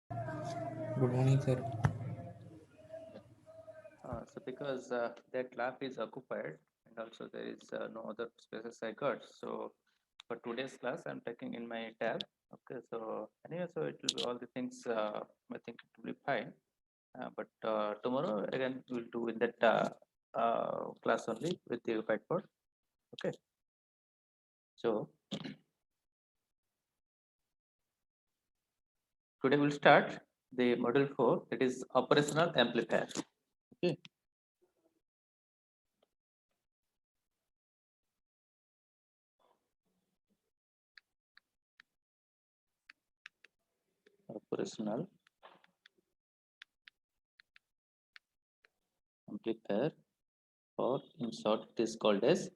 Good morning, sir. So because that lab is occupied and also there is no other spaces I got. So for today's class, I'm taking in my tab. Okay, so anyway, so it will be all the things. I think it will be fine. But tomorrow again we'll do in that class only with the whiteboard. Okay, so today we'll start the module 4, that is operational amplifier. Okay, operational amplifier, or in short it is called as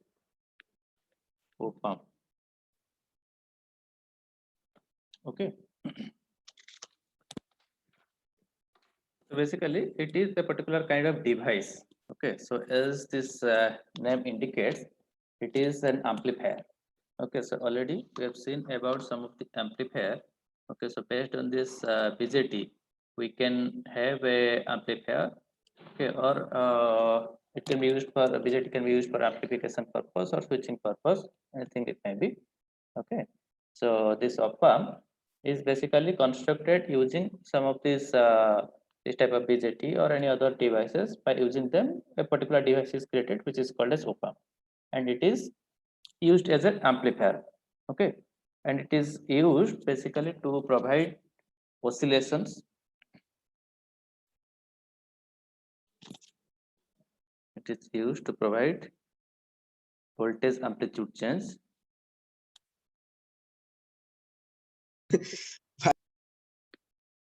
op-amp. Okay, so basically it is a particular kind of device. Okay, so as this name indicates, it is an amplifier. Okay, so already we have seen about some of the amplifier. Okay, so based on this BJT, we can have a amplifier. Okay, or it can be used for BJT can be used for amplification purpose or switching purpose. I think it may be. Okay, so this op-amp is basically constructed using some of these this type of BJT or any other devices. By using them, a particular device is created which is called as op-amp, and it is used as an amplifier. Okay, and it is used basically to provide oscillations. It is used to provide voltage amplitude change.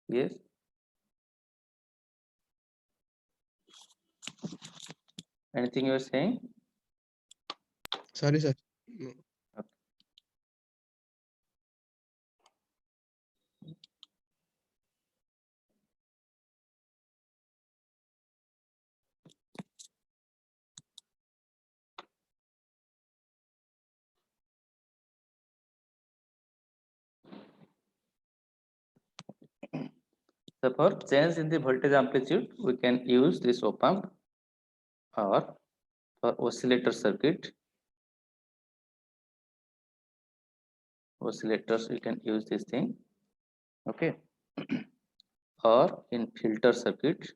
Yes, anything you are saying? Sorry, sir. No. Okay. So for change in the voltage amplitude, we can use this op-amp, or for oscillator circuit, oscillators we can use this thing. Okay, or in filter circuit.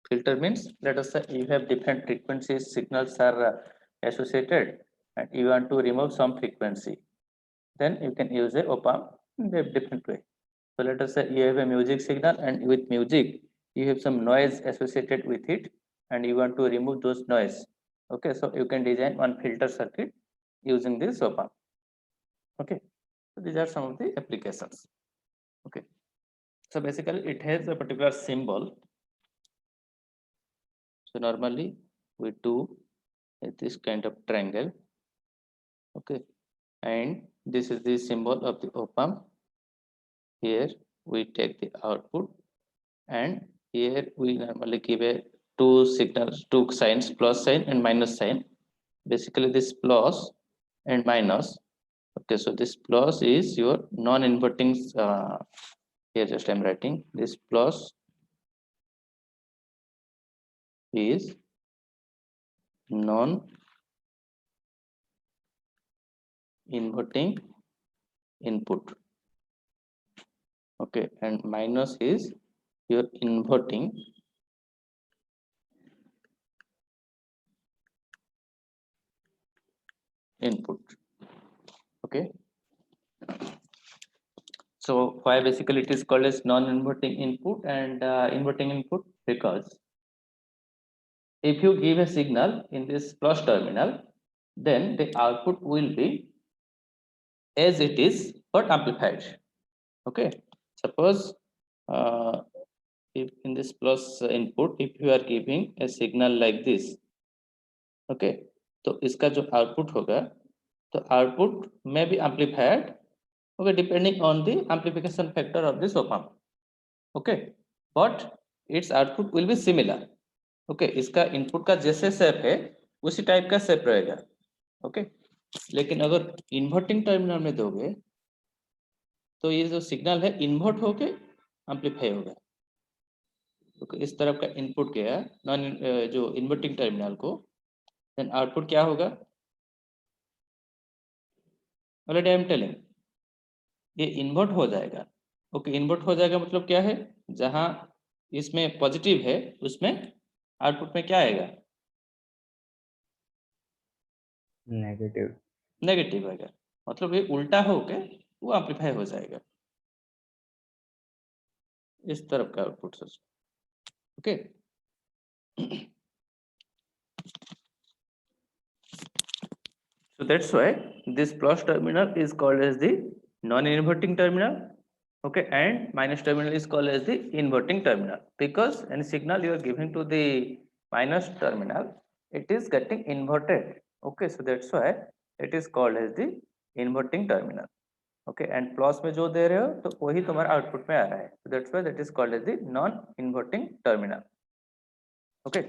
Filter means, let us say you have different frequencies, signals are associated, and you want to remove some frequency, then you can use a op-amp in a different way. So let us say you have a music signal, and with music you have some noise associated with it, and you want to remove those noise. Okay, so you can design one filter circuit using this op-amp. Okay, so these are some of the applications. Okay, so basically it has a particular symbol. So normally we do this kind of triangle. Okay, and this is the symbol of the op-amp. Here we take the output, and here we normally give a two signals, two signs, plus sign and minus sign. Basically this plus and minus. Okay, so this plus is your non-inverting. Here just I'm writing this plus is non-inverting input. Okay, and minus is your inverting input. Okay, so why basically it is called as non-inverting input and inverting input? Because if you give a signal in this plus terminal, then the output will be as it is but amplified. Okay, suppose uh, if in this plus input, if you are giving a signal like this, okay, तो इसका जो output होगा, तो output may be amplified, okay, depending on the amplification factor of this op-amp. Okay, but its output will be similar. Okay, इसका input का जैसे shape है उसी टाइप का शेप रहेगा. ओके लेकिन अगर इन्वर्टिंग टर्मिनल में दोगे तो ये जो सिग्नल है इन्वर्ट होके एम्पलीफाई होगा। तो इस तरफ का इनपुट गया नॉन जो इन्वर्टिंग टर्मिनल को, देन आउटपुट क्या होगा? ऑलरेडी आई एम टेलिंग ये इन्वर्ट हो जाएगा। ओके इन्वर्ट हो जाएगा मतलब क्या है? जहां इसमें पॉजिटिव है उसमें आउटपुट में क्या आएगा? नेगेटिव। नेगेटिव आएगा। मतलब ये उल्टा होके वो एम्पलीफाई हो जाएगा इस तरफ का आउटपुट सोच। Okay so that's why this plus terminal is called as the non-inverting terminal. Okay, and minus terminal is called as the inverting terminal, because any signal you are giving to the minus terminal it is getting inverted. Okay, so that's why it is called as the inverting terminal. Okay, and plus में जो दे रहे हो तो वही तुम्हारा output में आ रहा है, so that's why that is called as the non-inverting terminal. Okay,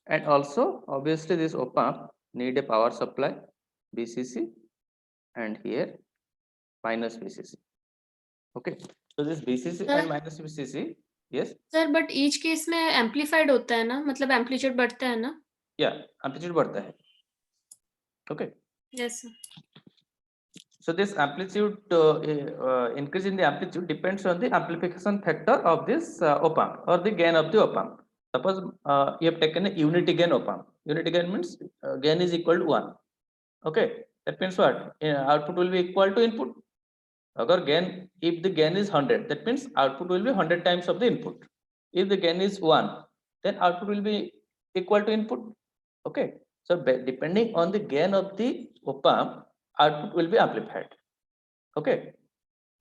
and also obviously this op amp need a power supply VCC and here minus VCC. Okay, so this VCC Sir? and minus VCC, yes, sir but each case में amplified होता है ना, मतलब amplitude बढ़ता है ना? yeah, amplitude बढ़ता है. Okay, yes sir. so this amplitude increase in the amplitude depends on the amplification factor of this op amp or the gain of the op amp. Suppose you have taken a unity gain op amp. Unity gain means gain is equal to 1. Okay, that means what? Output will be equal to input. Agar gain, if the gain is 100, that means output will be 100 times of the input. If the gain is 1, then output will be equal to input. Okay, so depending on the gain of the op amp, output will be amplified. Okay,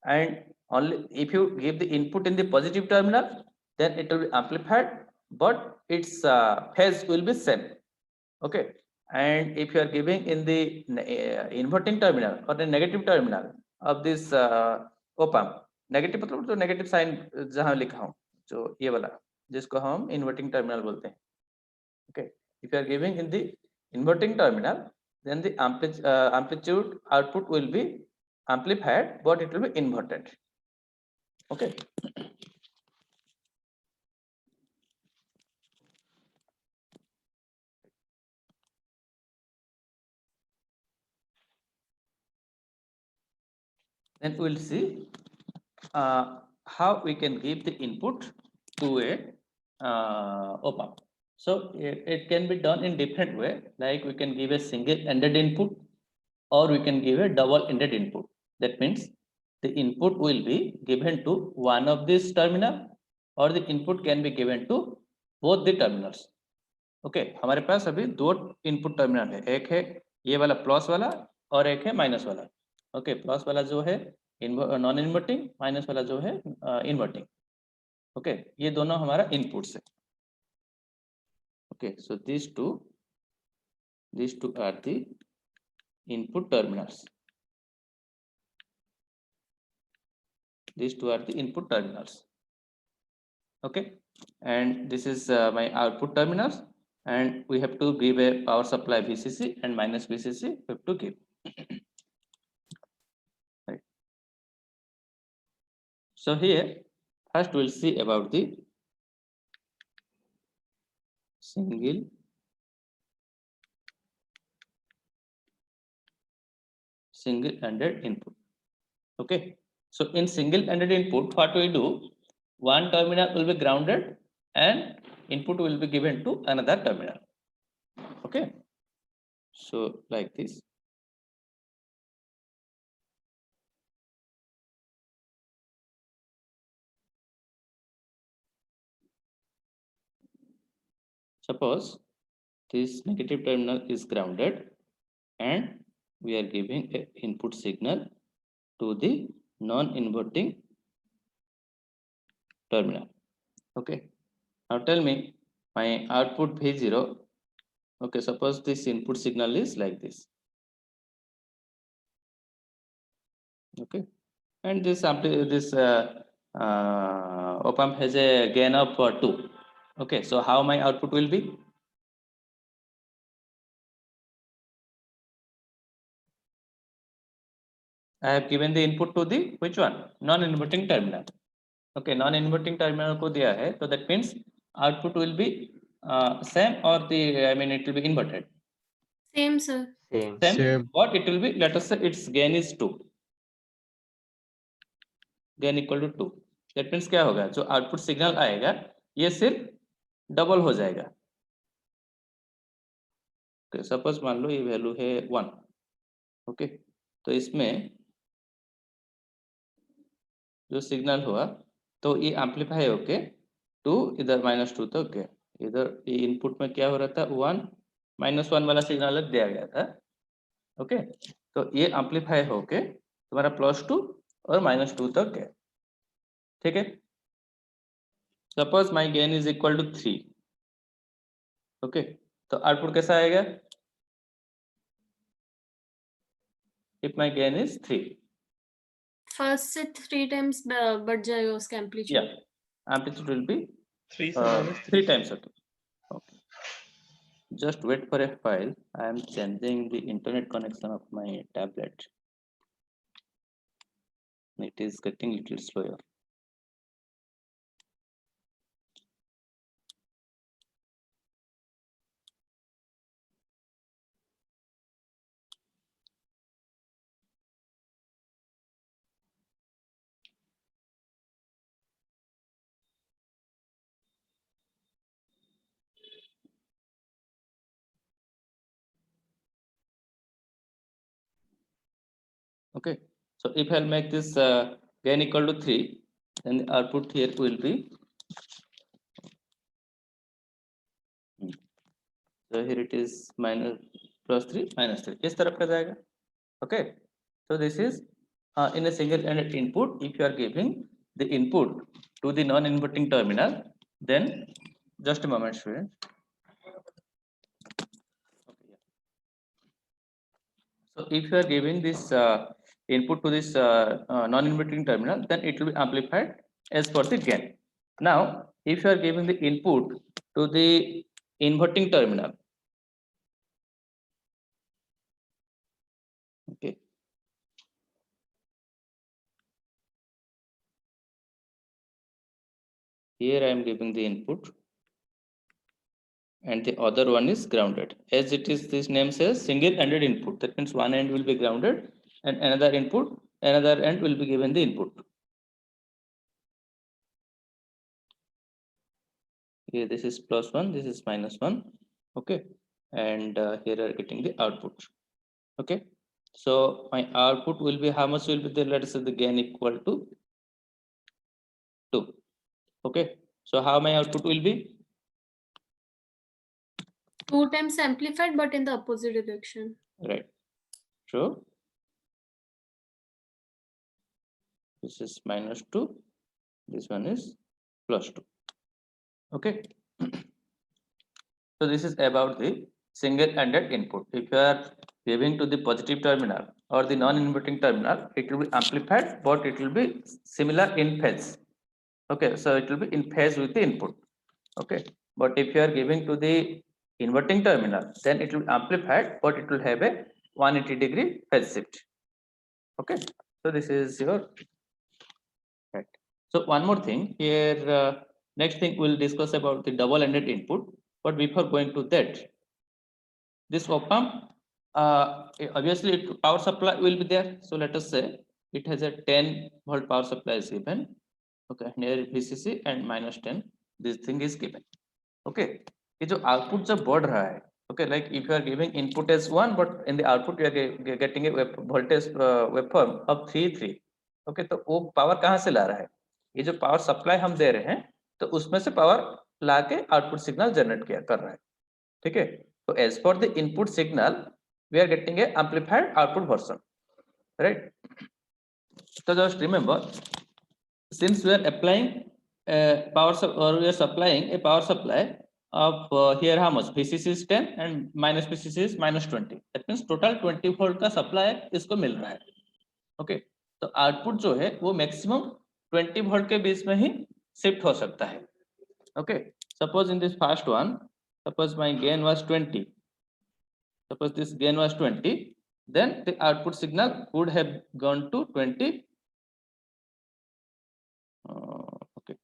and only if you give the input in the positive terminal, then it will be amplified, but its phase will be same. Okay, and if you are giving in the inverting terminal or the negative terminal of this op amp, negative मतलब तो negative sign जहाँ लिखा हूँ जो ये वाला जिसको हम inverting terminal बोलते हैं. Okay, if you are giving in the inverting terminal, then the amplitude output will be amplified, but it will be inverted. Okay. Then we will see how we can give the input to a op amp. So it can be done in different way, like we can give a single-ended input or we can give a double-ended input. That means the input will be given to one of these terminal or the input can be given to both the terminals. Okay, हमारे पास अभी दो input terminal है, एक है ये वाला plus वाला और एक है माइनस वाला. ओके, प्लस वाला जो है नॉन इन्वर्टिंग, माइनस वाला जो है इन्वर्टिंग. ओके, ये दोनों हमारा इनपुट्स है. Okay, so these two are the input terminals. These two are the input terminals. Okay, and this is my output terminals, and we have to give a power supply VCC and minus VCC we have to give. Right. So here first we'll see about the single-ended input. Okay, so in single-ended input, what we do? One terminal will be grounded and input will be given to another terminal. Okay, so like this. Suppose this negative terminal is grounded and we are giving an input signal to the non-inverting terminal. Okay, now tell me my output V0. Okay, suppose this input signal is like this. Okay, and this op amp has a gain of 2. Okay, so how my output will be? I have given the input to the which one? Non-inverting terminal. Okay, non-inverting terminal को दिया है, so that means output will be same or the I mean it will be inverted. Same, sir. Same. Same. What it will be? Let us say its gain is 2. Gain equal to 2. That means क्या होगा? जो output signal आएगा ये सिर्फ double हो जाएगा. Okay, suppose मान लो ये वैल्यू है 1. ओके, तो इसमें जो सिग्नल हुआ तो ये एम्पलीफाई होके 2 इधर -2 तो ओके, इधर ये इनपुट में क्या हो रहा था 1 -1 वाला सिग्नल दिया गया था. ओके, तो ये एम्पलीफाई होके तुम्हारा +2 और -2 तक है. ठीक है, suppose my gain is equal to 3. Okay, तो आउटपुट कैसा आएगा? If my gain is 3, first से 3 टाइम्स बढ़ जाएगा उसका या एम्पलीट्यूड. एम्पलीट्यूड विल बी 3 से -3 times. Okay, just wait for a while. I am changing the internet connection of my tablet. It is getting little slower. Okay, so if I'll make this gain equal to 3, then the output here will be so here it is +3 -3. इस तरफ का जाएगा. Okay, so this is in a single ended input. If you are giving the input to the non-inverting terminal, then just a moment, student. So if you are giving this input to this non-inverting terminal, then it will be amplified as per the gain. Now, if you are giving the input to the inverting terminal, okay, here I am giving the input, and the other one is grounded. As it is, this name says single-ended input. That means one end will be grounded, and another end will be given the input. Here this is +1, this is -1. Okay, and here are getting the output. Okay, so my output will be, how much will be there? Let us say the gain equal to 2. Okay, so how my output will be? 2 times amplified but in the opposite direction. Right, so this is -2, this one is +2. Okay, so this is about the single-ended input. If you are giving to the positive terminal or the non-inverting terminal, it will be amplified, but it will be similar in phase. Okay, so it will be in phase with the input. Okay, but if you are giving to the inverting terminal, then it will be amplified, but it will have a 180-degree phase shift. Okay, so this is your right. So one more thing here, next thing we'll discuss about the double-ended input. But before going to that, this op-amp, obviously power supply will be there. So let us say it has a 10-volt power supply is given. Okay, near VCC and -10, this thing is given. Okay, ये जो output जब बढ़ रहा है, okay, like if you are giving input as 1, but in the output you are getting a voltage waveform of 3. Okay, तो वो power कहाँ से ला रहा है? ये जो power supply हम दे रहे हैं, तो उसमें से power लाके output signal generate कर रहा है. ठीक है, तो as for the input signal, we are getting a amplified output version, right? So just remember, since we are applying we are supplying a power supply of here how much? VCC is 10 and minus VCC is -20. That means total 20 volt का supply इसको मिल रहा है. Okay, तो output जो है वो maximum 20 volt के बीच में ही shift हो सकता है. Okay, suppose in this first one, suppose my gain was 20. Suppose this gain was 20. then the output signal would have gone to 20. Okay.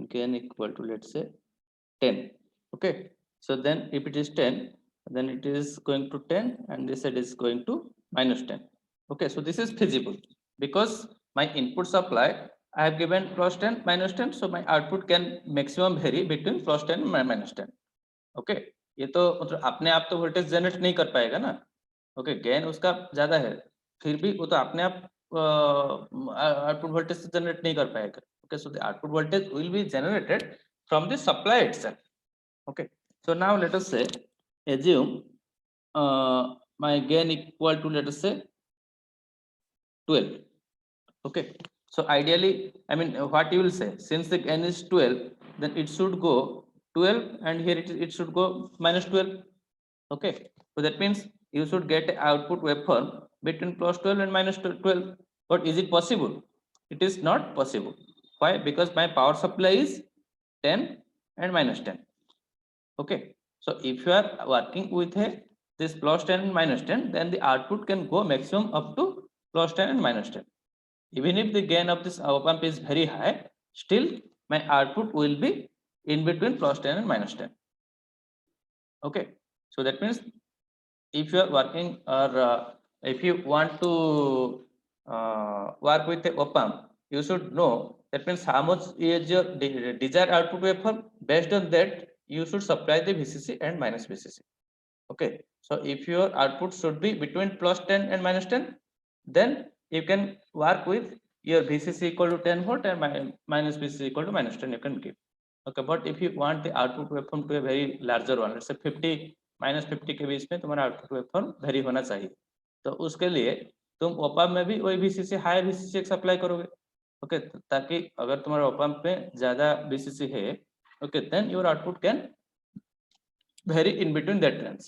Gain equal to, let's say, 10. Okay, so then if it is 10, then it is going to 10, and this side is going to -10. Okay, so this is feasible because my input supply I have given +10 -10, so my output can maximum vary between +10 and -10. Okay, ये तो मतलब अपने आप तो voltage generate नहीं कर पाएगा ना। ओके, गेन उसका ज्यादा है, फिर भी वो तो अपने आप आउटपुट वोल्टेज जनरेट नहीं कर पाएगा। Okay, so the output voltage will be generated from the supply itself. Okay, so now let us say, assume my gain equal to, let us say, 12. Okay, so ideally, I mean, what you will say, since the gain is 12, then it should go 12, and here it should go -12. Okay, so that means you should get a output waveform between +12 and -12. But is it possible? It is not possible. Why? Because my power supply is 10 and -10. Okay, so if you are working with this +10 and -10, then the output can go maximum up to +10 and -10. Even if the gain of this op amp is very high, still my output will be in between +10 and -10. Okay, so that means if you are working, or if you want to work with the op amp, you should know that means how much is your desired output waveform. Based on that, you should supply the VCC and minus VCC. Okay, so if your output should be between +10 and -10, then you can work with your VCC equal to 10 volt and minus VCC equal to -10 you can give. Okay, but if you want the output waveform to a very larger one, let's say 50 -50 के बीच में तुम्हारा output waveform very होना चाहिए, तो उसके लिए तुम ओपा में भी वही VCC हाई VCC सप्लाई करोगे। ओके, ताकि अगर तुम्हारा op amp में ज्यादा VCC है, okay, then your output can vary in between that range.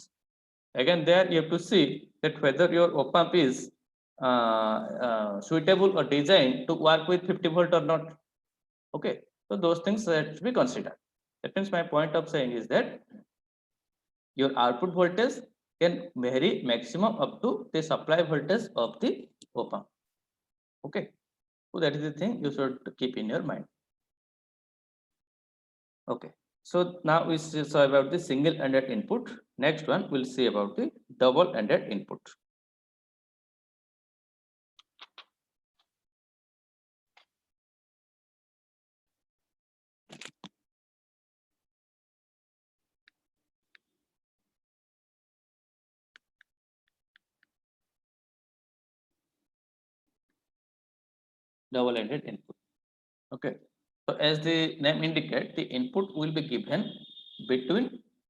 Again, there you have to see that whether your op amp is suitable or designed to work with 50 volt or not. Okay, so those things that should be considered. That means my point of saying is that your output voltage can vary maximum up to the supply voltage of the op amp. Okay, so that is the thing you should keep in your mind. Okay, so now we saw about the single-ended input. Next one we'll see about the double-ended input. Double-ended input. Okay, so as the name indicates, the input will be given between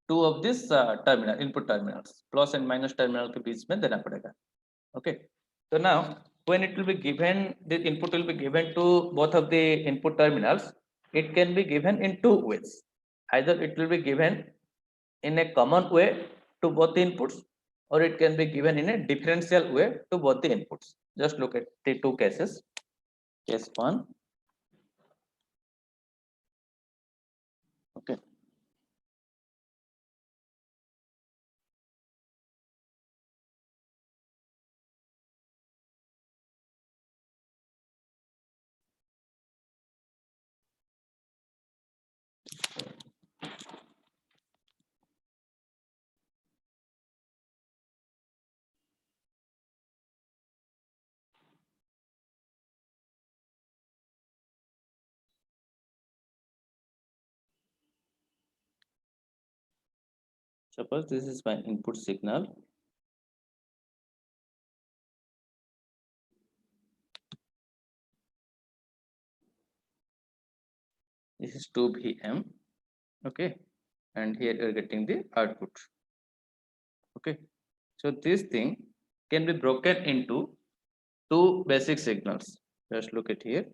two of these input terminals, plus and minus terminal के बीच में देना पड़ेगा. Okay, so now when it will be given, the input will be given to both of the input terminals. It can be given in two ways. Either it will be given in a common way to both the inputs, or it can be given in a differential way to both the inputs. Just look at the two cases. Case 1. Okay. Suppose this is my input signal. This is 2 Vm. Okay, and here you're getting the output. Okay, so this thing can be broken into two basic signals. Just look at here.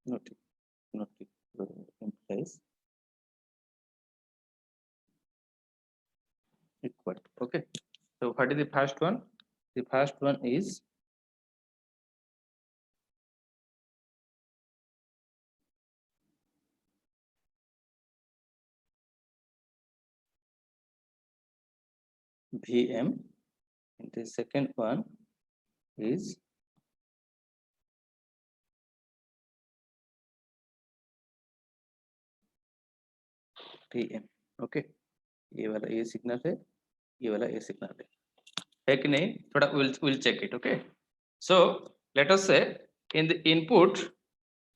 not implies equal. Okay, so what is the first one? The first one is VM, and the second one is TM. Okay, ये वाला ये signal है, ये वाला ये signal है कि नहीं? थोड़ा we'll check it. Okay, so let us say in the input,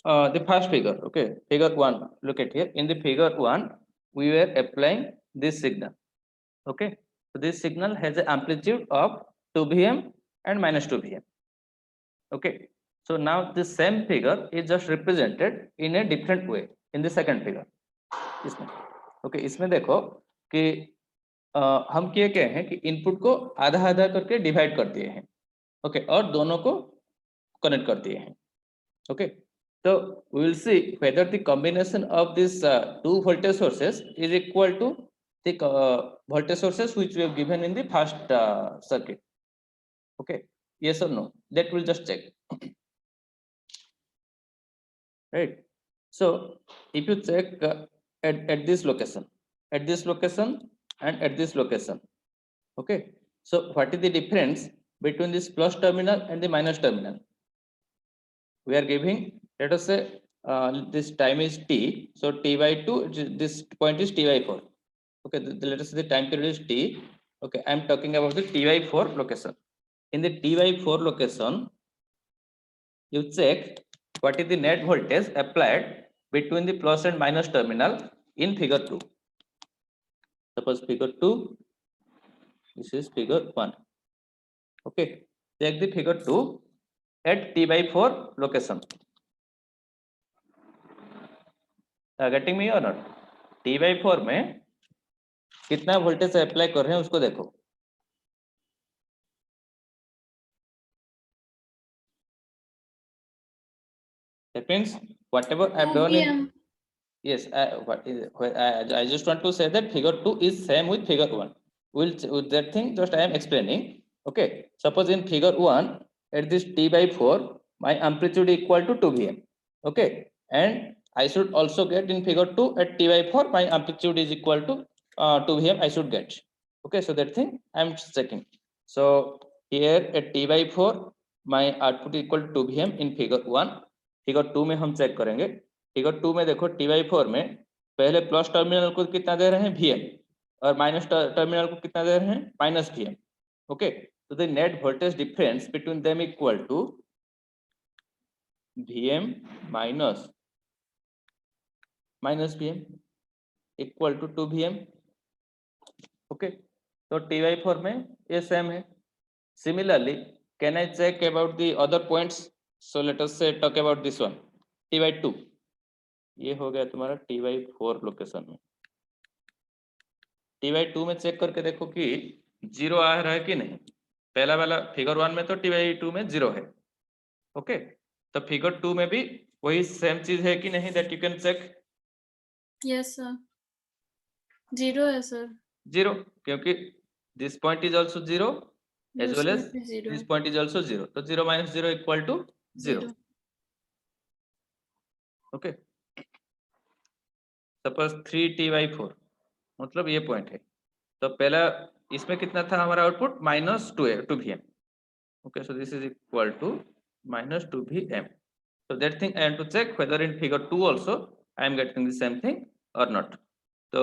the first figure. Okay, figure 1. Look at here. In the figure 1, we were applying this signal. Okay, so this signal has an amplitude of 2 Vm and minus 2 Vm. Okay, so now this same figure is just represented in a different way in the second figure. इसमें okay, इसमें देखो कि हम क्या कहे हैं कि input को आधा आधा करके डिवाइड कर दिए हैं. ओके, और दोनों को कनेक्ट कर दिए हैं. Okay, so we will see whether the combination of these two voltage sources is equal to the voltage sources which we have given in the first circuit. Okay, yes or no? That will just check. Right, so if you check at this location, and at this location, okay, so what is the difference between this plus terminal and the minus terminal? We are giving, let us say this time is t, so t by 2, this point is t by 4. Okay, let us say the time period is t. Okay, I am talking about the t by 4 location. In the t by 4 location, you check what is the net voltage applied between the plus and minus terminal in figure 2. Suppose figure 2, this is figure 1. Okay, check the figure 2 at t by 4 location. Getting me or not? t by 4 में कितना voltage apply कर रहे हैं उसको देखो. That means whatever I've done in, yes, I just want to say that figure 2 is same with figure 1. With that thing just I am explaining. Okay, suppose in figure 1 at this t by 4 my amplitude equal to 2 Vm. Okay, and I should also get in figure 2 at t by 4 my amplitude is equal to 2 Vm I should get. Okay, so that thing I am checking. So here at t by 4 my output equal to 2 Vm in figure 1. Figure 2 में हम check करेंगे. Figure 2 में देखो T by 4 में पहले plus terminal को कितना दे रहे हैं Vm, और माइनस टर्मिनल को कितना दे रहे हैं माइनस Vm. ओके, तो the net voltage difference between them equal to Vm minus Vm equal to 2 Vm. Okay, तो टी बाई 4 में ये सेम है. Similarly can I check about the other points? So let us say talk about this one, t by 2. ये हो गया तुम्हारा t by 4 location में. t by 2 में चेक करके देखो कि 0 आ रहा है कि नहीं. पहला वाला फिगर 1 में तो t by 2 में 0 है. ओके, तो फिगर 2 में भी वही सेम चीज है कि नहीं, that you can check. Yes sir, 0 है सर. 0, क्योंकि this point is also 0 as well as this point is also 0. तो 0 minus 0 equal to 0. Okay, suppose 3t by 4 मतलब ये पॉइंट है. तो पहला इसमें कितना था हमारा output minus 2 Vm. Okay, so this is equal to minus 2 Vm. So that thing I have to check whether in figure 2 also I am getting the same thing or not. So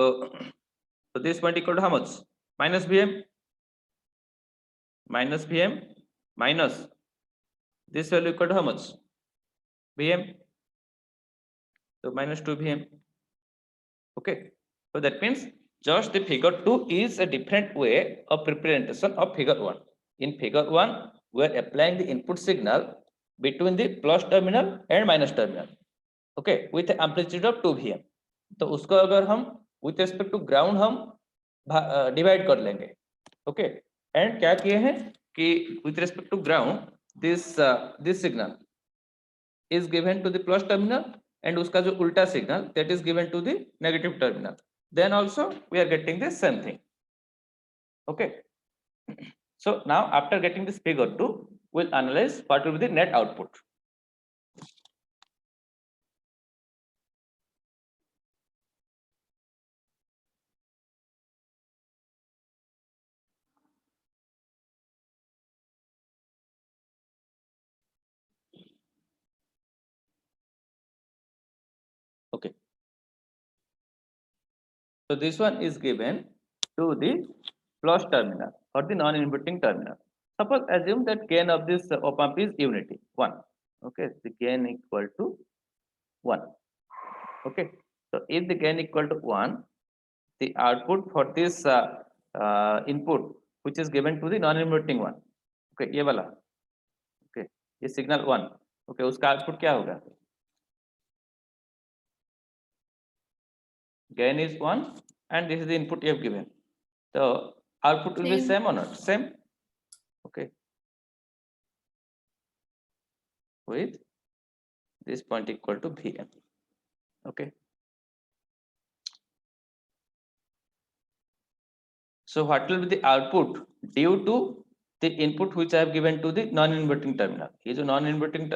this point equal to how much? Minus Vm minus this value equal to how much? Vm. So minus 2 Vm. Okay, so that means just the figure 2 is a different way of representation of figure 1. In figure 1 we are applying the input signal between the plus terminal and minus terminal. Okay, with the amplitude of 2 Vm. तो उसको अगर हम with respect to ground हम divide कर लेंगे. Okay, and क्या किए हैं कि with respect to ground this signal is given to the plus terminal and uska jo ulta signal that is given to the negative terminal, then also we are getting the same thing. Okay. So now after getting this figure 2, we'll analyze what will be the net output. Okay. So this one is given to the plus terminal or the non-inverting terminal. Suppose assume that gain of this op amp is unity 1. Okay, the gain equal to 1. Okay, so if the gain equal to 1, the output for this input which is given to the non-inverting one. Okay, ये वाला. Okay, ये signal 1. Okay, उसका output क्या होगा? Gain is 1 and this is the input you have given. So output will be Same. same or not? Same. Okay. With this point equal to Vm. Okay. So what will be the output due to the input which I have given to the non-inverting terminal? ये जो non-inverting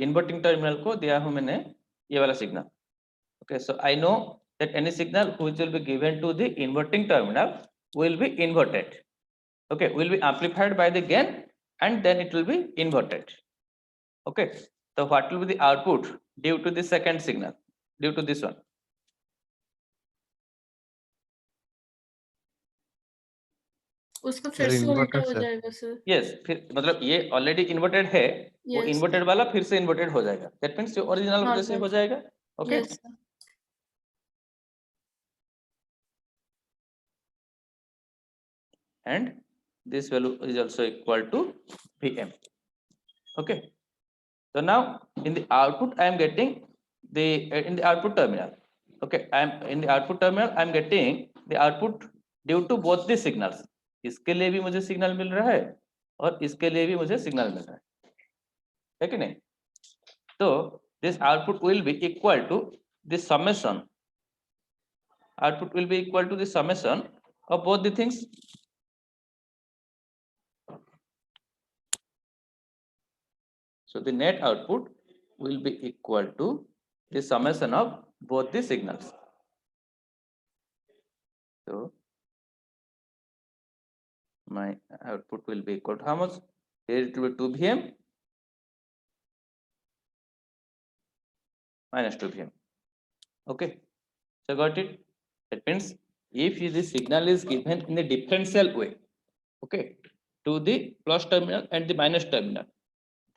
inverting terminal को दिया हूँ मैंने ये वाला signal. Okay, so I know that any signal which will be given to the inverting terminal will be inverted. Okay, will be amplified by the gain and then it will be inverted. Okay, so what will be the output due to the second signal, due to this one? उसका फिर Sir, से उल्टा inverted, हो sir. जाएगा sir. Yes, फिर मतलब ये already inverted है, वो Yes. इन्वर्टेड वाला फिर से इन्वर्टेड हो जाएगा. दैट मींस जो ओरिजिनल Not जैसे bad. हो जाएगा. Okay. Yes, sir. And this value is also equal to Vm. Okay. So now in the output I am getting the in the output terminal. Okay, I am in the output terminal I am getting the output due to both the signals. इसके लिए भी मुझे signal मिल रहा है और इसके लिए भी मुझे सिग्नल मिल रहा है कि नहीं? तो this output will be equal to the summation. Output will be equal to the summation of both the things. So the net output will be equal to the summation of both the signals. So my output will be equal to how much? Here it will be 2 Vm minus 2 Vm. Okay, so got it. That means if the signal is given in a differential way, okay, to the plus terminal and the minus terminal,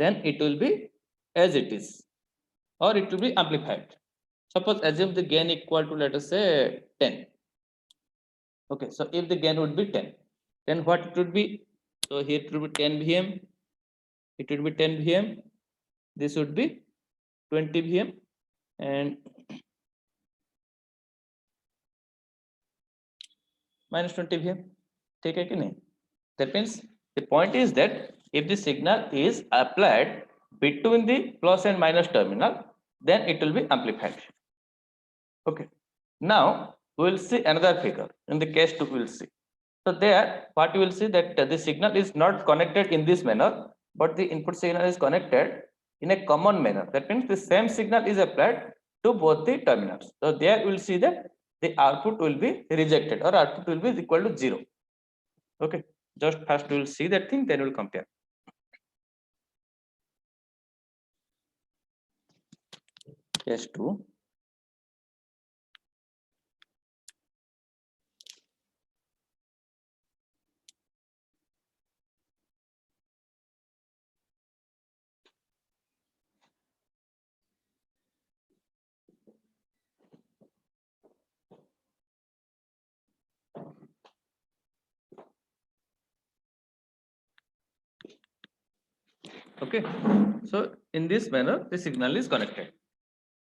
then it will be as it is, or it will be amplified. Suppose assume the gain equal to, let us say, 10. Okay, so if the gain would be 10, then what it would be? So here it will be 10 Vm, it will be 10 Vm, this would be 20 Vm, and minus 20 Vm. Take it in. That means the point is that if the signal is applied between the plus and minus terminal, then it will be amplified. Okay. Now we will see another figure. In the case 2, we will see. So there, what you will see that the signal is not connected in this manner, but the input signal is connected in a common manner. That means the same signal is applied to both the terminals. So there we will see that the output will be rejected or output will be equal to 0. Okay, just first we will see that thing, then we will compare. Case 2. Okay, so in this manner the signal is connected.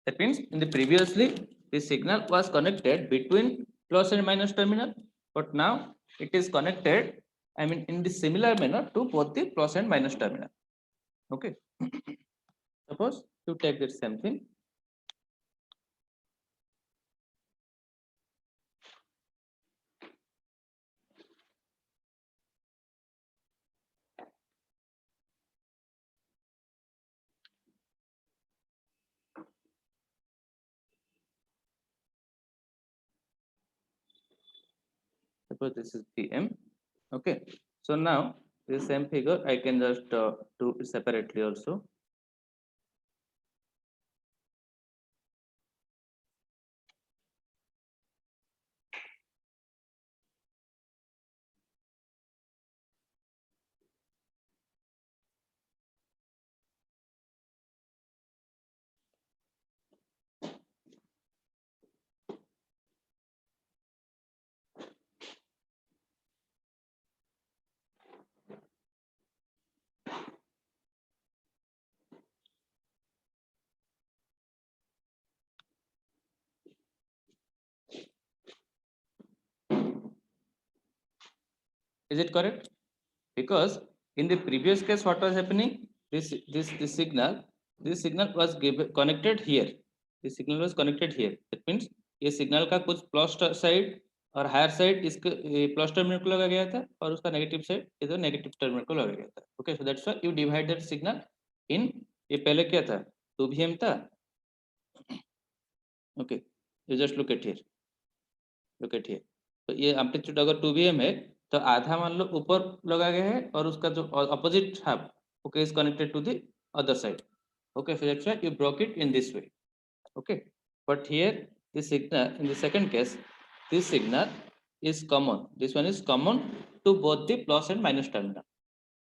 That means in the previously the signal was connected between plus and minus terminal, but now it is connected, I mean, in the similar manner to both the plus and minus terminal. Okay. Suppose you take the same thing. Suppose this is PM. Okay, so now the same figure I can just do it separately also. Is it correct? Because in the previous case, what was happening? This signal was connected here. This signal was connected here. That means ये signal का कुछ plus side और higher side इसके plus terminal को लगा गया था और उसका negative side इधर negative terminal को लगा गया था. Okay, so that's why you divide that signal in ये पहले क्या था 2vm था. Okay, you just look at here. Look at here. तो ये amplitude अगर 2vm है तो आधा मान लो ऊपर लगा गया है और उसका जो opposite half okay is connected to the other side. Okay, so that's why you broke it in this way. Okay, but here the signal in the second case, this signal is common. This one is common to both the plus and minus terminal.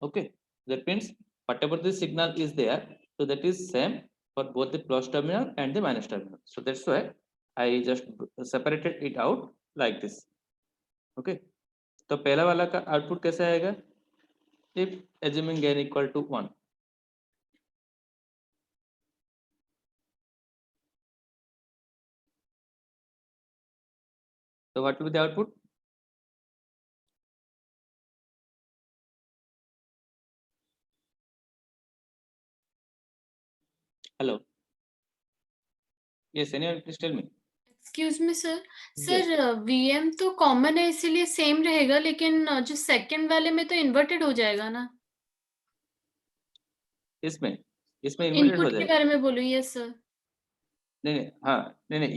Okay, that means whatever the signal is there, so that is same for both the plus terminal and the minus terminal. So that's why I just separated it out like this. Okay, तो पहला वाला का output कैसे आएगा? If assuming gain equal to 1. So what will be the output? Hello. Yes, anyone please tell me. Excuse me sir Yes. Sir VM तो common है इसीलिए same रहेगा, लेकिन जो सेकंड वाले में तो इन्वर्टेड हो जाएगा ना. इसमें इन्वर्टेड हो इनपुट के जाएगा. बारे में बोलो. Yes sir. नहीं हाँ नहीं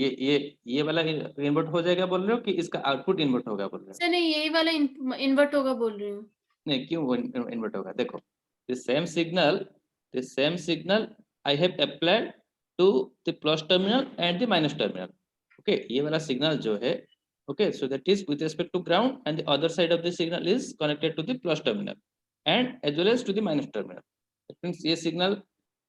ये वाला इन्वर्ट हो जाएगा बोल रहे हो कि इसका आउटपुट इन्वर्ट होगा बोल रहे हो? सर नहीं, यही वाला इन्वर्ट होगा बोल रही हूँ. नहीं, क्यों इन्वर्ट होगा? देखो, the same signal I have applied to the plus terminal and the minus terminal. Okay, ये वाला सिग्नल जो है, okay, so that is with respect to ground and the other side of the signal is connected to the plus terminal and as well as to the minus terminal. That means ये signal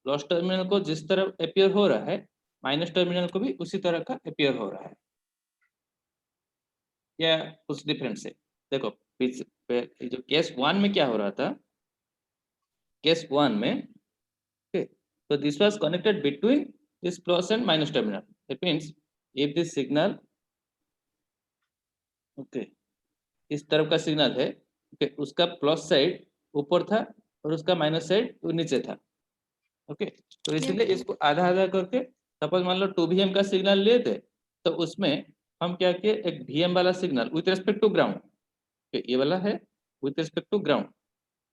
plus terminal को जिस तरह appear हो रहा है, minus terminal को भी उसी तरह का अपीयर हो रहा है या कुछ डिफरेंस है? देखो जो केस 1 में क्या हो रहा था, केस 1 में so this was connected between this plus and minus terminal. That means if this signal okay इस तरफ का सिग्नल है, okay, उसका प्लस साइड ऊपर था और उसका माइनस साइड नीचे था. ओके, तो इसलिए इसको आधा आधा करके सपोज मान लो 2vm का सिग्नल लेते तो उसमें हम क्या किए, एक vm वाला signal with respect to ground, ये वाला है with respect to ground.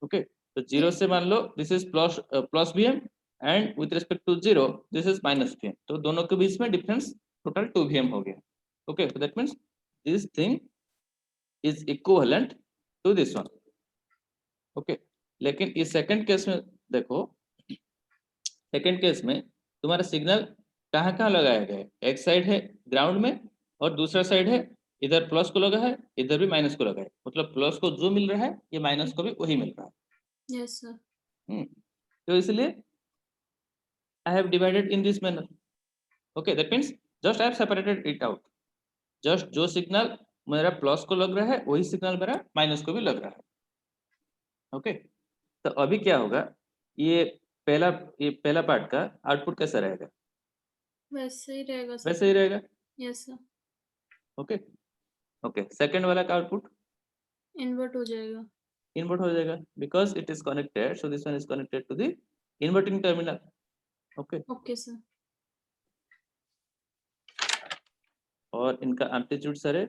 Okay, तो 0 से मान लो this is plus vm and with respect to 0 this is minus vm, तो दोनों के बीच में डिफरेंस टोटल 2vm हो गया. Okay, so that means this thing is equivalent to this one. Okay, लेकिन इस सेकंड केस में देखो, सेकंड केस में तुम्हारा सिग्नल कहाँ लगाया गया है? एक साइड है ग्राउंड में और दूसरा साइड है इधर प्लस को लगा है, इधर भी माइनस को लगा है. मतलब प्लस को जो मिल रहा है ये माइनस को भी वही मिल रहा है. Yes sir. तो इसलिए I have divided in this manner. Okay, that means just I have separated it out. Just जो सिग्नल मेरा प्लस को लग रहा है वही सिग्नल मेरा माइनस को भी लग रहा है. ओके, तो अभी क्या होगा, ये पहला पार्ट का आउटपुट कैसा रहेगा? वैसे ही रहेगा सर. वैसे ही रहेगा. Yes sir. Okay okay, second वाला का आउटपुट इन्वर्ट हो जाएगा. इन्वर्ट हो जाएगा because it is connected, so this one is connected to the inverting terminal. Okay okay sir. और इनका एम्पलीट्यूड सर है,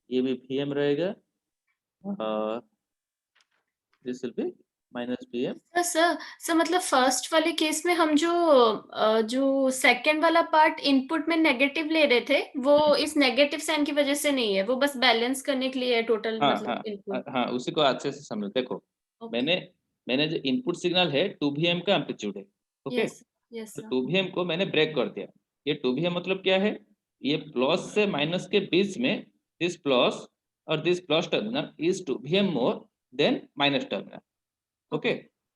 ये भी Vm रहेगा, this will be minus Vm। Sir मतलब फर्स्ट वाले केस में हम जो सेकंड वाला पार्ट इनपुट में नेगेटिव ले रहे थे, वो इस नेगेटिव साइन की वजह से नहीं है, वो बस बैलेंस करने के लिए है टोटल हाँ मतलब इनपुट। हाँ, उसी को अच्छे से समझ। देखो मैंने जो इनपुट सिग्नल है 2Vm का एम्पलीट्यूड है, ओके। यस यस तो सर। 2Vm को मैंने ब्रेक कर दिया। ये 2Vm मतलब क्या है, ये प्लस से माइनस के बीच में दिस प्लस और this plus terminal is 2Vm more than minus terminal, okay.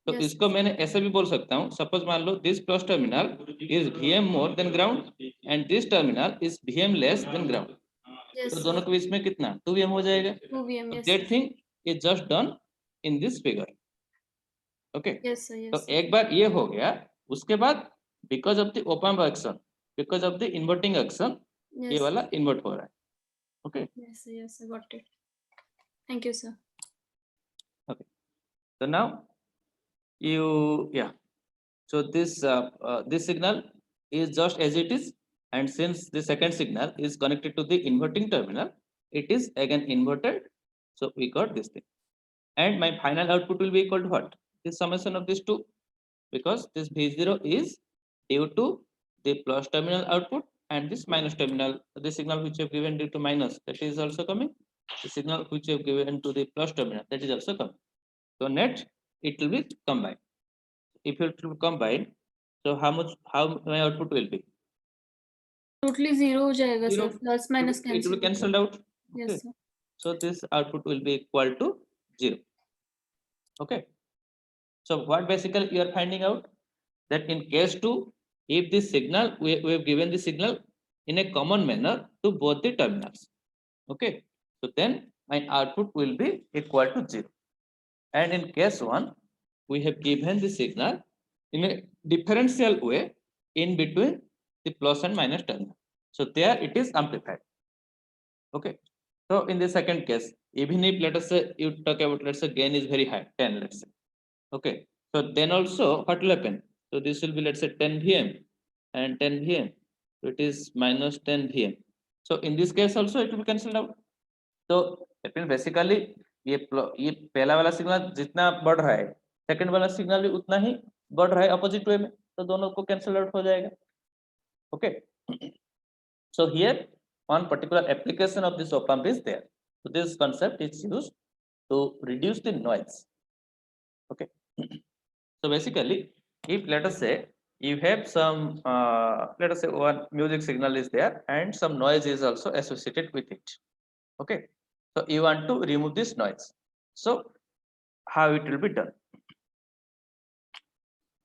तो Yes. इसको मैंने ऐसे भी बोल सकता हूँ, सपोज मान लो this plus terminal is Vm more than ground and this terminal is Vm less than ground. Yes, तो sir. दोनों के बीच में कितना 2Vm हो जाएगा। 2 VM, yes. That thing is just done in this figure, okay. Yes, sir. Yes, तो sir. एक बार ये हो गया, उसके बाद because of the open action, because of the inverting action, ये Yes. वाला इन्वर्ट हो रहा है, okay. Yes, sir. Yes, sir. Got it. Thank you, sir. Okay, so now so this signal is just as it is, and since the second signal is connected to the inverting terminal, it is again inverted, so we got this thing, and my final output will be equal to what, this summation of these two, because this V0 is due to the plus terminal output and this minus terminal, the signal which you have given due to minus, that is also coming, the signal which you have given to the plus terminal, that is also coming. So net it will be combined. If it will combine, so how my output will be? Totally zero हो जाएगा Zero. sir. Plus minus It will cancel. be cancelled out. Yes, Okay. sir. So this output will be equal to 0. Okay. So what basically you are finding out, that in case 2, if this signal we have given the signal in a common manner to both the terminals, okay, so then my output will be equal to 0. And in case 1, we have given the signal in a differential way in between the plus and minus terminal, so there it is amplified, okay. So in the second case, even if let us say you talk about, let's say gain is very high, 10, let's say, okay, so then also what will happen, so this will be, let's say 10 Vm and 10 Vm, so it is minus 10 Vm, so in this case also it will be cancelled out. तो basically ये पहला वाला signal जितना बढ़ रहा है, second वाला signal भी उतना ही बढ़ रहा है अपोजिट वे में, तो दोनों को कैंसिल आउट हो जाएगा, okay. So here one particular application of this op amp is there, so this concept is used to reduce the noise, okay. So basically if let us say you have some let us say one music signal is there and some noise is also associated with it, okay. So you want to remove this noise, so how it will be done?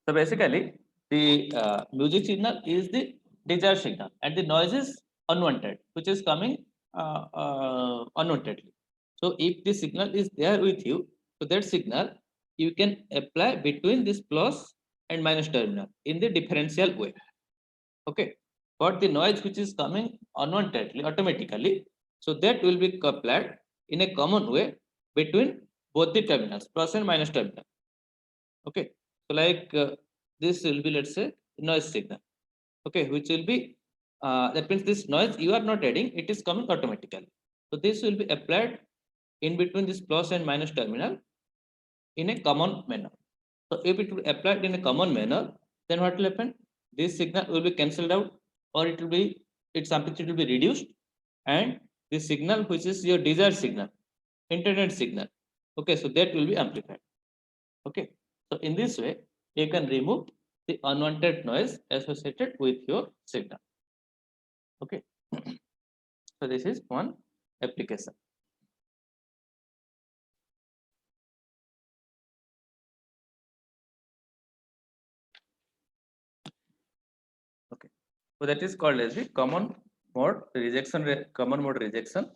So basically the music signal is the desired signal and the noise is unwanted, which is coming unwantedly. So if the signal is there with you, so that signal you can apply between this plus and minus terminal in the differential way, okay. But the noise which is coming unwantedly automatically, so that will be applied in a common way between both the terminals, plus and minus terminal, okay. So like this will be, let's say, noise signal, okay, which will be that means this noise you are not adding, it is coming automatically. So this will be applied in between this plus and minus terminal in a common manner. So if it will be applied in a common manner, then what will happen? This signal will be cancelled out, or it will be, its amplitude will be reduced, and the signal which is your desired signal, internet signal, okay, so that will be amplified, okay. So in this way you can remove the unwanted noise associated with your signal, okay. So this is one application. Okay, so that is called as the common mode rejection, common mode rejection.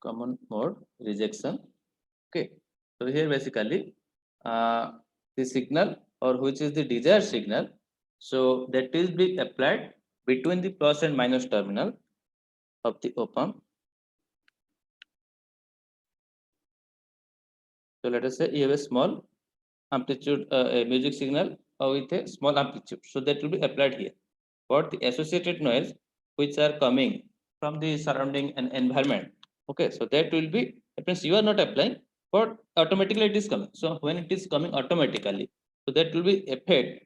Common mode rejection, okay. So here basically the signal or which is the desired signal, so that is be applied between the plus and minus terminal of the op amp, So let us say you have a small amplitude, a music signal with a small amplitude. So that will be applied here. But the associated noise which are coming from the surrounding and environment, okay, so that will be, it means you are not applying, but automatically it is coming. So when it is coming automatically, so that will be effect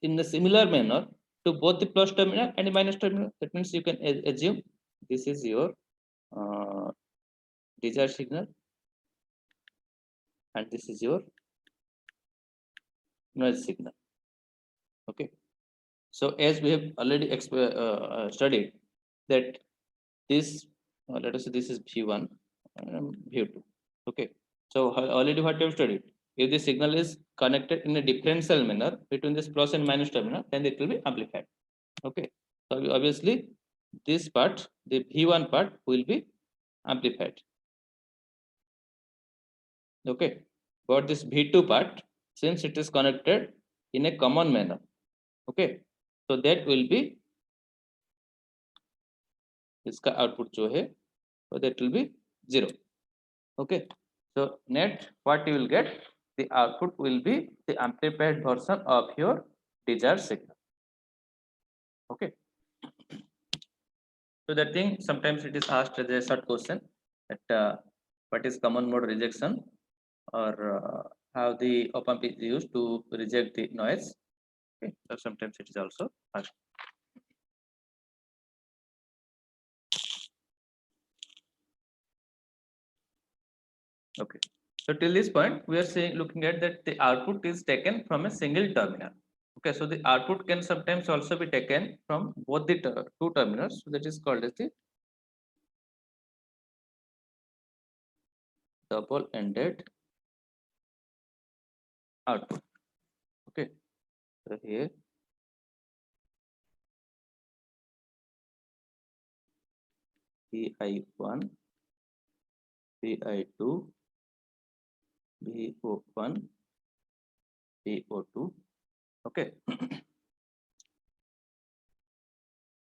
in the similar manner to both the plus terminal and the minus terminal. That means you can assume this is your desired signal and this is your noise signal. Okay, so as we have already studied that this, let us say this is V1 and V2. Okay, so already what we have studied, if the signal is connected in a differential manner between this plus and minus terminal, then it will be amplified. Okay, so obviously this part, the V1 part will be amplified. Okay, but this V2 part, since it is connected in a common manner, okay, so that will be, इसका output जो है, so that will be 0. Okay, so net what you will get, the output will be the amplified version of your desired signal. Okay, so that thing sometimes it is asked as a short question that what is common mode rejection, or how the op-amp is used to reject the noise. Okay, so sometimes it is also asked. Okay, so till this point we are saying, looking at that the output is taken from a single terminal. Okay, so the output can sometimes also be taken from both the two terminals. So that is called as the double-ended output. Okay, so here VI1, VI2, VO1, VO2. Okay.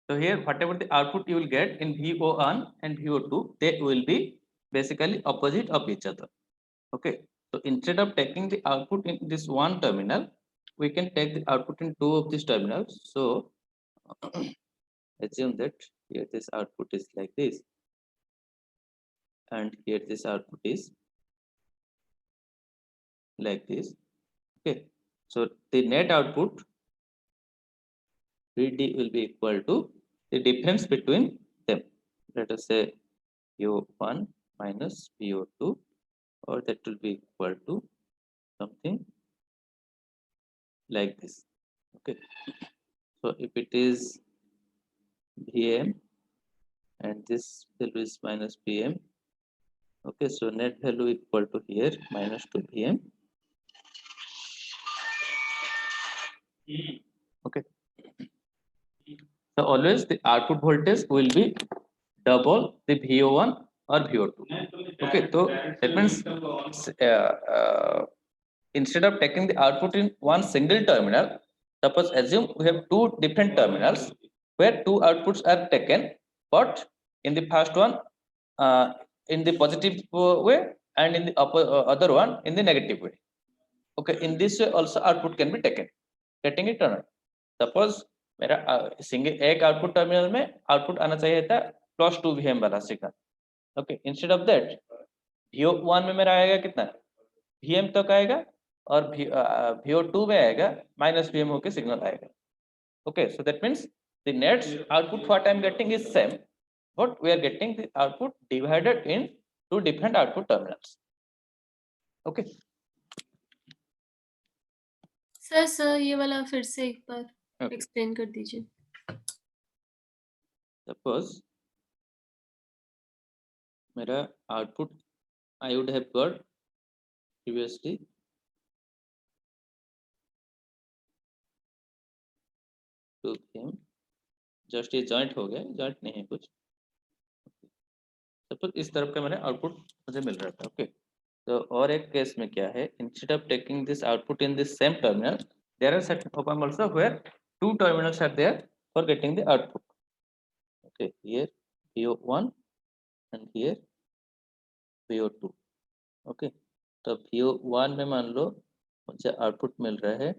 So here whatever the output you will get in VO1 and VO2, they will be basically opposite of each other. Okay, so instead of taking the output in this one terminal, we can take the output in two of these terminals. So assume that here this output is like this, and here this output is like this. Okay, so the net output VD will be equal to the difference between them. Let us say VO1 minus VO2, or that will be equal to something like this. Okay, so if it is VM and this value is minus PM, okay, so net value equal to here minus 2 VM. Okay, so always the output voltage will be double the VO1 or VO2. Okay, so that means instead of taking the output in one single terminal, suppose assume we have two different terminals where two outputs are taken, but in the first one in the positive way and in the other one in the negative way. Okay, in this way also output can be taken, getting it or not. Suppose मेरा single एक output terminal में output आना चाहिए था +2 VM वाला signal. Okay, instead of that VO1 में मेरा आएगा कितना VM तक आएगा, और VO2 में आएगा -VM होके सिग्नल आएगा. Okay, so that means the net output what I am getting is same, but we are getting the output divided in two different output terminals. Okay. Sir ये वाला फिर से एक बार एक्सप्लेन कर दीजिए. Suppose मेरा output I would have got previously to him, just ये joint हो गया, joint नहीं है कुछ. Suppose इस तरफ का मेरा output मुझे मिल रहा था. Okay, तो और एक केस में क्या है, instead of taking this output in this same terminal, there are certain op-amp also where two terminals are there for getting the output. Okay, here VO1 and here VO2. Okay, तो VO1 में मान लो मुझे output मिल रहा है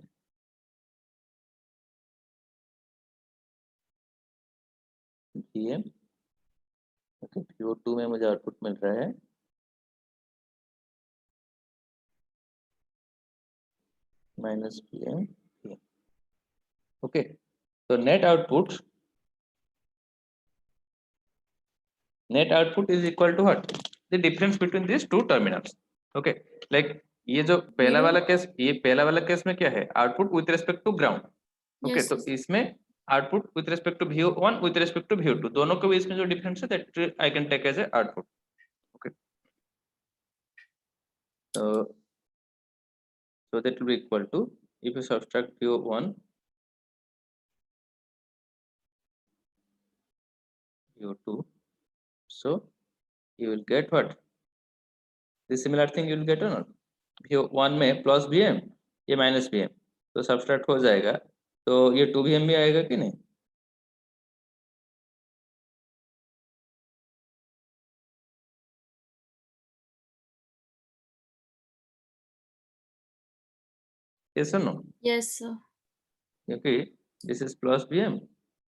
VM, okay. VO2 में मुझे output मिल रहा है -VM, ओके। तो net output is equal to what? The difference between these two terminals, okay। like ये जो पहला वाला केस, ये पहला वाला केस में क्या है, output with respect to ground, okay. तो इसमें output with respect to VO1 with respect to VO2, दोनों के बीच में जो डिफरेंस है that I can take as a output, okay. so that will be equal to, if you subtract VO1 VO2, so you will get what, the similar thing you will get or not, VO1 में plus VM, ये minus VM, तो subtract हो जाएगा, तो ये 2VM भी आएगा कि नहीं? Yes or no? Yes sir. क्योंकि this is plus VM,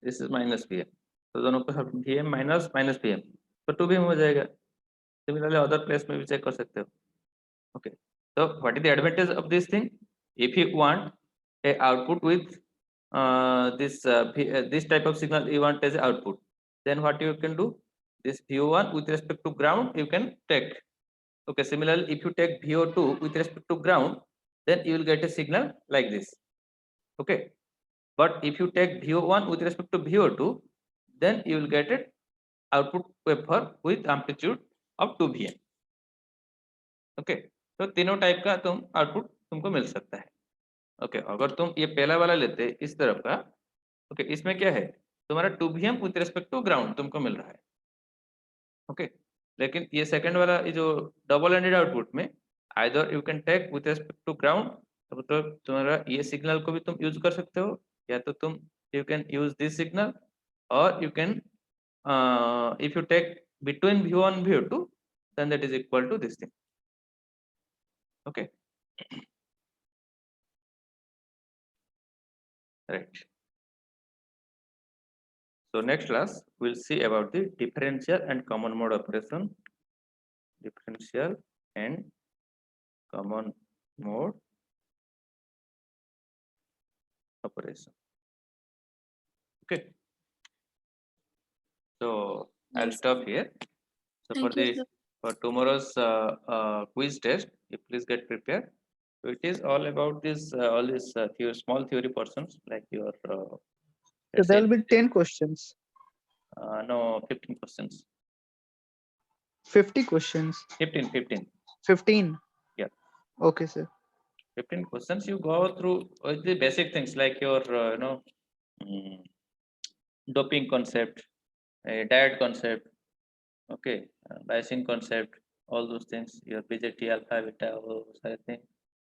this is minus VM, तो दोनों को सब VM माइनस माइनस VM, तो 2VM हो जाएगा। सिमिलरली अदर प्लेस में भी चेक कर सकते हो, ओके। तो what is the advantage of this thing, if you want a output with this type of signal you want as output, then what you can do, this VO1 with respect to ground you can take, okay। Similarly, if you take VO2 with respect to ground, then you will get a signal like this, okay। But if you take VO1 with respect to VO2, then you will get it output waveform with amplitude of 2VM, okay। तो तीनों type का तुम output तुमको मिल सकता है, okay. अगर तुम ये पहला वाला लेते इस तरफ का, ओके, इसमें क्या है, तुम्हारा 2VM with respect to ground तुमको मिल रहा है, ओके। लेकिन ये सेकंड वाला, ये जो डबल एंडेड आउटपुट में either you can take with respect to ground, तो तुम्हारा ये सिग्नल को भी तुम यूज कर सकते हो, या तो तुम you can use this signal, और you can if you take between VO1 VO2, then that is equal to this thing, okay। right, so next class we'll see about the differential and common mode operation, differential and common mode operation, okay। So I'll Yes. stop here. So Thank you, sir. for tomorrow's quiz test, you please get prepared. So it is all about this all these small theory portions, like your So let's there say, will be 10 questions, no, 15 questions, 50 questions, 15. 15. Yeah. Okay, sir. 15 questions. You go through the basic things like your doping concept, diet concept, okay, biasing concept, all those things, your BJT, alpha, beta, वो सारे thing,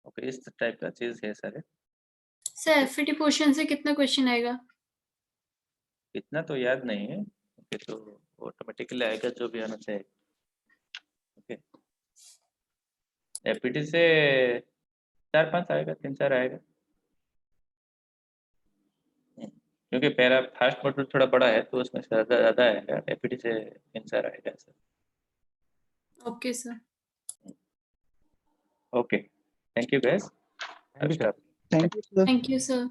okay, इस type का चीज है सारे। Sir FAT portion से कितना question आएगा? इतना तो याद नहीं है, ओके, तो ऑटोमेटिकली आएगा जो भी आना चाहिए, ओके। FPT से 4-5 आएगा, 3-4 आएगा, क्योंकि पहला फर्स्ट मॉड्यूल थोड़ा बड़ा है तो उसमें ज्यादा आएगा, FPT से 3-4 आएगा sir, okay sir. Okay. Thank you guys. Thank you, sir. Thank you sir.